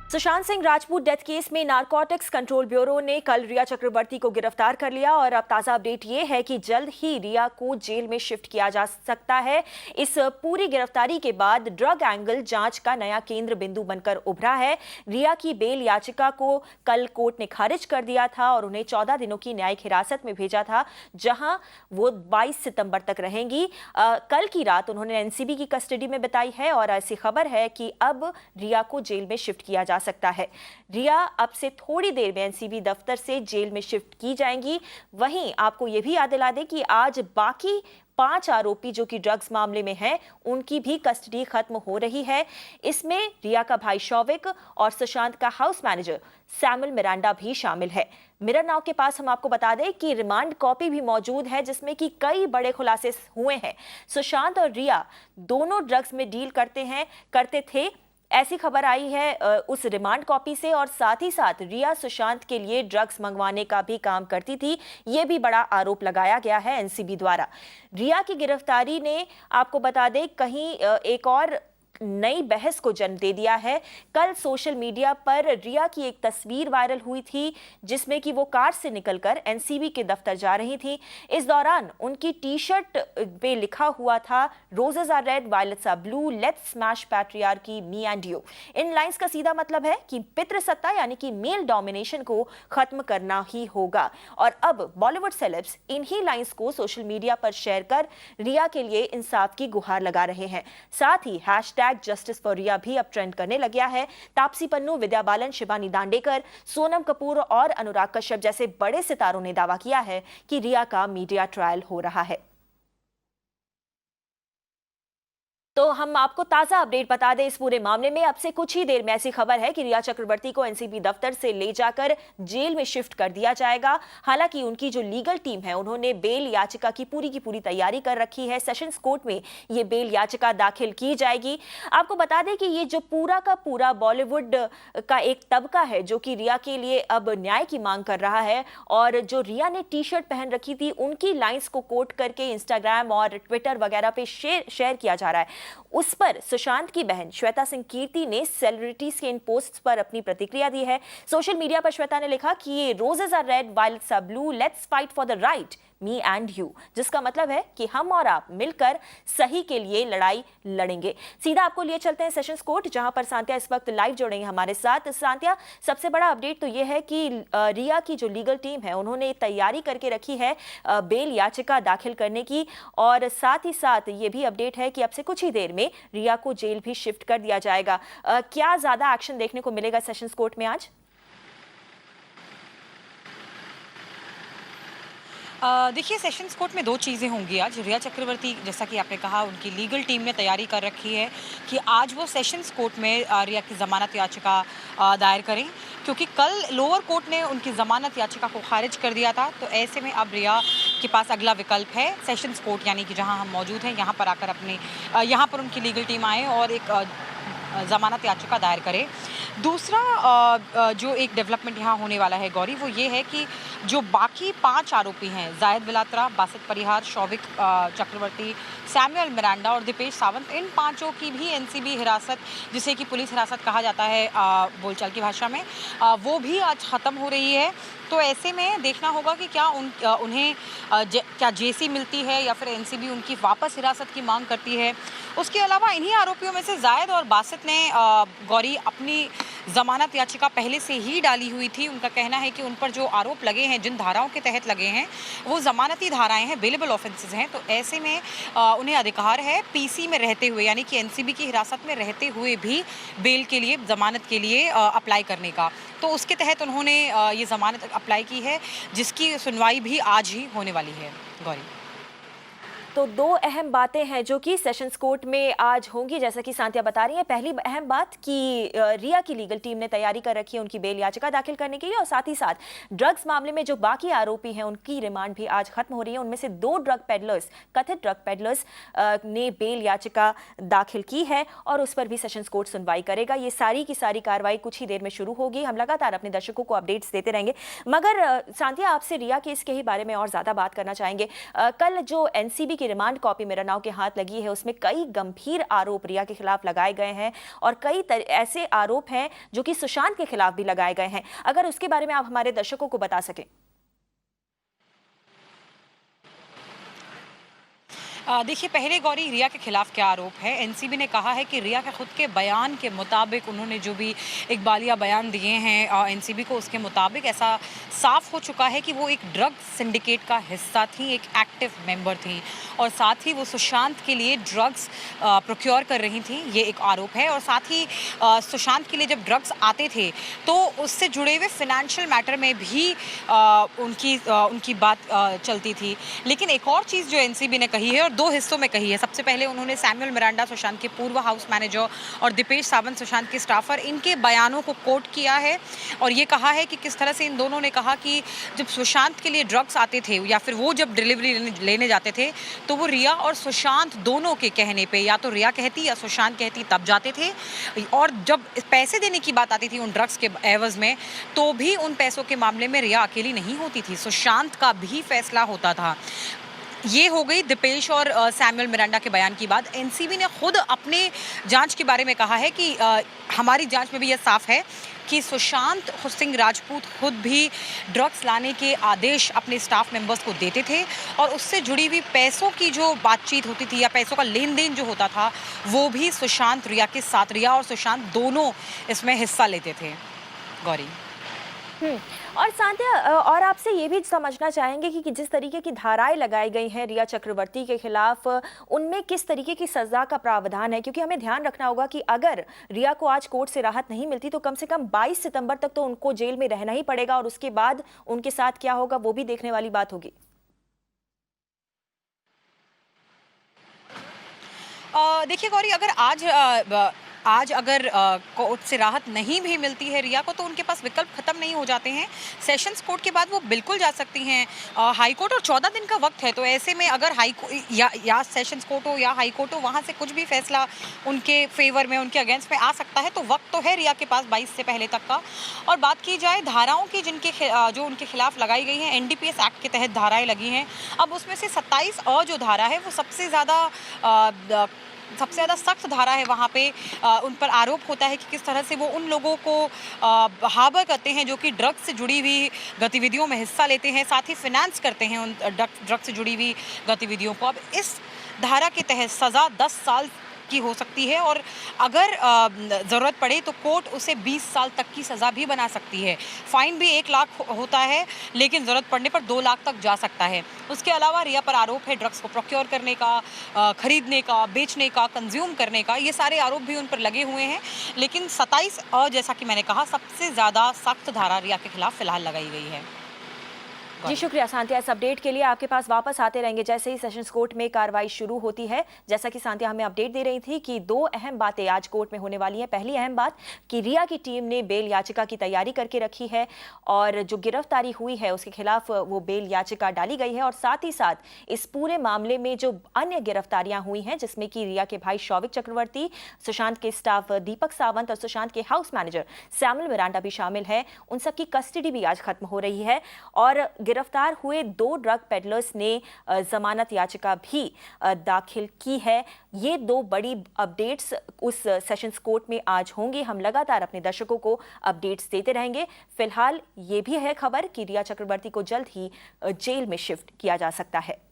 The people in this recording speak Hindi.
सुशांत सिंह राजपूत डेथ केस में नारकोटिक्स कंट्रोल ब्यूरो ने कल रिया चक्रवर्ती को गिरफ्तार कर लिया और अब ताजा अपडेट ये है कि जल्द ही रिया को जेल में शिफ्ट किया जा सकता है। इस पूरी गिरफ्तारी के बाद ड्रग एंगल जांच का नया केंद्र बिंदु बनकर उभरा है। रिया की बेल याचिका को कल कोर्ट ने खारिज कर दिया था और उन्हें 14 दिनों की न्यायिक हिरासत में भेजा था, जहां वो 22 सितंबर तक रहेंगी। कल की रात उन्होंने एनसीबी की कस्टडी में बिताई है और ऐसी खबर है कि अब रिया को जेल में शिफ्ट किया जा सकता है। रिया अब से थोड़ी देर में एनसीबी दफ्तर से जेल में शिफ्ट की जाएंगी। वहीं आपको यह भी याद दिला दें कि आज बाकी 5 आरोपी जो कि ड्रग्स मामले में हैं, उनकी भी कस्टडी खत्म हो रही है। इसमें रिया का भाई शौविक और सुशांत का हाउस मैनेजर सैमुअल मिरांडा भी शामिल है। मिरर नाउ के पास हम आपको बता दें कि रिमांड कॉपी भी मौजूद है, जिसमें कि कई बड़े खुलासे हुए हैं। सुशांत और रिया दोनों ड्रग्स में डील करते थे, ऐसी खबर आई है उस रिमांड कॉपी से, और साथ ही साथ रिया सुशांत के लिए ड्रग्स मंगवाने का भी काम करती थी। यह भी बड़ा आरोप लगाया गया है एनसीबी द्वारा। रिया की गिरफ्तारी ने, आपको बता दें, कहीं एक और नई बहस को जन्म दे दिया है। कल सोशल मीडिया पर रिया की एक तस्वीर वायरल हुई थी, जिसमें कि वो कार से निकलकर एनसीबी के दफ्तर जा रही थी। इस दौरान उनकी टी शर्ट पे लिखा हुआ था, roses are red, violets are blue, let's smash patriarchy, me and you. इन लाइंस का सीधा मतलब है कि पितृसत्ता यानी कि मेल डोमिनेशन को खत्म करना ही होगा। और अब बॉलीवुड सेलेब्स इन्हीं लाइंस को सोशल मीडिया पर शेयर कर रिया के लिए इंसाफ की गुहार लगा रहे हैं। साथ ही जस्टिस फॉर रिया भी अब ट्रेंड करने लग गया है। तापसी पन्नू, विद्या बालन, शिवानी दांडेकर, सोनम कपूर और अनुराग कश्यप जैसे बड़े सितारों ने दावा किया है कि रिया का मीडिया ट्रायल हो रहा है। तो हम आपको ताजा अपडेट बता दें इस पूरे मामले में। अब से कुछ ही देर में ऐसी खबर है कि रिया चक्रवर्ती को एनसीबी दफ्तर से ले जाकर जेल में शिफ्ट कर दिया जाएगा। हालांकि उनकी जो लीगल टीम है, उन्होंने बेल याचिका की पूरी तैयारी कर रखी है। सेशंस कोर्ट में ये बेल याचिका दाखिल की जाएगी। आपको बता दें कि ये जो पूरा का पूरा बॉलीवुड का एक तबका है जो कि रिया के लिए अब न्याय की मांग कर रहा है, और जो रिया ने टी शर्ट पहन रखी थी, उनकी लाइंस को कोट करके इंस्टाग्राम और ट्विटर वगैरह पे शेयर किया जा रहा है। उस पर सुशांत की बहन श्वेता सिंह कीर्ति ने सेलिब्रिटीज के इन पोस्ट्स पर अपनी प्रतिक्रिया दी है। सोशल मीडिया पर श्वेता ने लिखा कि ये roses are red, violets are blue, let's fight for the right, me and you, जिसका मतलब है कि हम और आप मिलकर सही के लिए लड़ाई लड़ेंगे। सीधा आपको लिए चलते हैं सेशंस कोर्ट, जहां पर सांत्या इस वक्त लाइव जुड़ेंगे हमारे साथ। सांत्या, सबसे बड़ा अपडेट तो यह है कि रिया की जो लीगल टीम है, उन्होंने तैयारी करके रखी है बेल याचिका दाखिल करने की, और साथ ही साथ ये भी अपडेट है कि अब से कुछ ही देर में रिया को जेल भी शिफ्ट कर दिया जाएगा। क्या ज्यादा एक्शन देखने को मिलेगा सेशंस कोर्ट में आज? देखिए, सेशंस कोर्ट में 2 चीज़ें होंगी आज। रिया चक्रवर्ती, जैसा कि आपने कहा, उनकी लीगल टीम ने तैयारी कर रखी है कि आज वो सेशंस कोर्ट में रिया की ज़मानत याचिका दायर करें, क्योंकि कल लोअर कोर्ट ने उनकी ज़मानत याचिका को खारिज कर दिया था। तो ऐसे में अब रिया के पास अगला विकल्प है सेशंस कोर्ट, यानी कि जहां हम मौजूद हैं, यहाँ पर आकर यहाँ पर उनकी लीगल टीम आए और एक ज़मानत याचिका दायर करे। दूसरा जो एक डेवलपमेंट यहाँ होने वाला है गौरी, वो ये है कि जो बाकी 5 आरोपी हैं, जायद बिलात्रा, बासित परिहार, शौविक चक्रवर्ती, सैमुअल मिरांडा और दीपेश सावंत, इन 5 की भी एनसीबी हिरासत, जिसे कि पुलिस हिरासत कहा जाता है बोलचाल की भाषा में, वो भी आज ख़त्म हो रही है। तो ऐसे में देखना होगा कि क्या उन्हें क्या जेसी मिलती है या फिर एनसीबी उनकी वापस हिरासत की मांग करती है। उसके अलावा इन्हीं आरोपियों में से जायद और बासित ने गौरी अपनी ज़मानत याचिका पहले से ही डाली हुई थी। उनका कहना है कि उन पर जो आरोप लगे हैं, जिन धाराओं के तहत लगे हैं, वो ज़मानती धाराएं हैं, बेलेबल ऑफेंसेस हैं। तो ऐसे में उन्हें अधिकार है पीसी में रहते हुए, यानी कि एनसीबी की हिरासत में रहते हुए भी बेल के लिए, ज़मानत के लिए अप्लाई करने का। तो उसके तहत उन्होंने ये ज़मानत अप्लाई की है, जिसकी सुनवाई भी आज ही होने वाली है गौरी। तो 2 अहम बातें हैं जो कि सेशंस कोर्ट में आज होंगी, जैसा कि सांत्या बता रही है। पहली अहम बात कि रिया की लीगल टीम ने तैयारी कर रखी है उनकी बेल याचिका दाखिल करने के लिए, और साथ ही साथ ड्रग्स मामले में जो बाकी आरोपी हैं, उनकी रिमांड भी आज खत्म हो रही है। उनमें से 2 ड्रग पेडलर्स, कथित ड्रग पेडलर्स ने बेल याचिका दाखिल की है और उस पर भी सेशंस कोर्ट सुनवाई करेगा। ये सारी की सारी कार्रवाई कुछ ही देर में शुरू होगी। हम लगातार अपने दर्शकों को अपडेट्स देते रहेंगे। मगर सांत्या, आपसे रिया केस के ही बारे में और ज्यादा बात करना चाहेंगे। कल जो एनसीबी की रिमांड कॉपी मिरानाव के हाथ लगी है उसमें कई गंभीर आरोप रिया के खिलाफ लगाए गए हैं और कई ऐसे आरोप हैं जो कि सुशांत के खिलाफ भी लगाए गए हैं। अगर उसके बारे में आप हमारे दर्शकों को बता सकें। देखिए, पहले गौरी रिया के खिलाफ क्या आरोप है। एनसीबी ने कहा है कि रिया के खुद के बयान के मुताबिक उन्होंने जो भी इकबालिया बयान दिए हैं एनसीबी को, उसके मुताबिक ऐसा साफ हो चुका है कि वो एक ड्रग सिंडिकेट का हिस्सा थी, एक एक्टिव मेंबर थी और साथ ही वो सुशांत के लिए ड्रग्स प्रोक्योर कर रही थी, ये एक आरोप है। और साथ ही सुशांत के लिए जब ड्रग्स आते थे तो उससे जुड़े हुए फिनेंशियल मैटर में भी उनकी बात चलती थी। लेकिन एक और चीज़ जो एनसीबी ने कही है और दो हिस्सों में कही है। सबसे पहले उन्होंने सैमुअल मिरांडा, सुशांत के पूर्व हाउस मैनेजर, और दीपेश सावंत, सुशांत के स्टाफर, इनके बयानों को कोट किया है और ये कहा है कि किस तरह से इन दोनों ने कहा कि जब सुशांत के लिए ड्रग्स आते थे या फिर वो जब डिलीवरी लेने जाते थे तो वो रिया और सुशांत दोनों के कहने पे, या तो रिया कहती या सुशांत कहती, तब जाते थे। और जब पैसे देने की बात आती थी उन ड्रग्स के एवज में तो भी उन पैसों के मामले में रिया अकेली नहीं होती थी, सुशांत का भी फैसला होता था। ये हो गई दीपेश और सैमुअल मिरांडा के बयान की बात। एनसीबी ने खुद अपने जांच के बारे में कहा है कि हमारी जांच में भी यह साफ है कि सुशांत सिंह राजपूत खुद भी ड्रग्स लाने के आदेश अपने स्टाफ मेंबर्स को देते थे और उससे जुड़ी हुई पैसों की जो बातचीत होती थी या पैसों का लेन देन जो होता था वो भी सुशांत रिया के साथ, रिया और सुशांत दोनों इसमें हिस्सा लेते थे। गौरी और सांध्या, और आपसे ये भी समझना चाहेंगे कि जिस तरीके की धाराएं लगाई गई हैं रिया चक्रवर्ती के खिलाफ, उनमें किस तरीके की सजा का प्रावधान है, क्योंकि हमें ध्यान रखना होगा कि अगर रिया को आज कोर्ट से राहत नहीं मिलती तो कम से कम 22 सितंबर तक तो उनको जेल में रहना ही पड़ेगा और उसके बाद उनके साथ क्या होगा वो भी देखने वाली बात होगी। देखिए गौरी, अगर आज अगर कोर्ट से राहत नहीं भी मिलती है रिया को तो उनके पास विकल्प खत्म नहीं हो जाते हैं। सेशंस कोर्ट के बाद वो बिल्कुल जा सकती हैं हाई कोर्ट, और 14 दिन का वक्त है। तो ऐसे में अगर या सेशंस कोर्ट हो या हाई कोर्ट हो, वहाँ से कुछ भी फैसला उनके फेवर में, उनके अगेंस्ट में आ सकता है। तो वक्त तो है रिया के पास 22 से पहले तक का। और बात की जाए धाराओं की जो उनके खिलाफ लगाई गई हैं, एनडीपीएस एक्ट के तहत धाराएं लगी हैं। अब उसमें से 27 जो धारा है वो सबसे ज़्यादा सख्त धारा है। वहाँ पे उन पर आरोप होता है कि किस तरह से वो उन लोगों को हार्बर करते हैं जो कि ड्रग्स से जुड़ी हुई गतिविधियों में हिस्सा लेते हैं, साथ ही फिनेंस करते हैं उन ड्रग्स से जुड़ी हुई गतिविधियों को। अब इस धारा के तहत सज़ा 10 साल की हो सकती है और अगर ज़रूरत पड़े तो कोर्ट उसे 20 साल तक की सज़ा भी बना सकती है। फाइन भी 1 लाख होता है, लेकिन ज़रूरत पड़ने पर 2 लाख तक जा सकता है। उसके अलावा रिया पर आरोप है ड्रग्स को प्रोक्योर करने का, खरीदने का, बेचने का, कंज्यूम करने का। ये सारे आरोप भी उन पर लगे हुए हैं। लेकिन 27 जैसा कि मैंने कहा, सबसे ज़्यादा सख्त धारा रिया के खिलाफ फिलहाल लगाई गई है। जी शुक्रिया सांतिया, इस अपडेट के लिए आपके पास वापस आते रहेंगे जैसे ही सेशंस कोर्ट में कार्रवाई शुरू होती है। जैसा कि सांतिया हमें अपडेट दे रही थी कि 2 अहम बातें आज कोर्ट में होने वाली हैं। पहली अहम बात कि रिया की टीम ने बेल याचिका की तैयारी करके रखी है और जो गिरफ्तारी हुई है उसके खिलाफ वो बेल याचिका डाली गई है और साथ ही साथ इस पूरे मामले में जो अन्य गिरफ्तारियां हुई हैं जिसमें कि रिया के भाई शौविक चक्रवर्ती, सुशांत के स्टाफ दीपक सावंत और सुशांत के हाउस मैनेजर सैमुअल मिरांडा भी शामिल है, उन सबकी कस्टडी भी आज खत्म हो रही है। और गिरफ्तार हुए 2 ड्रग पेडलर्स ने जमानत याचिका भी दाखिल की है। ये 2 बड़ी अपडेट्स उस सेशंस कोर्ट में आज होंगी। हम लगातार अपने दर्शकों को अपडेट्स देते रहेंगे। फिलहाल ये भी है खबर कि रिया चक्रवर्ती को जल्द ही जेल में शिफ्ट किया जा सकता है।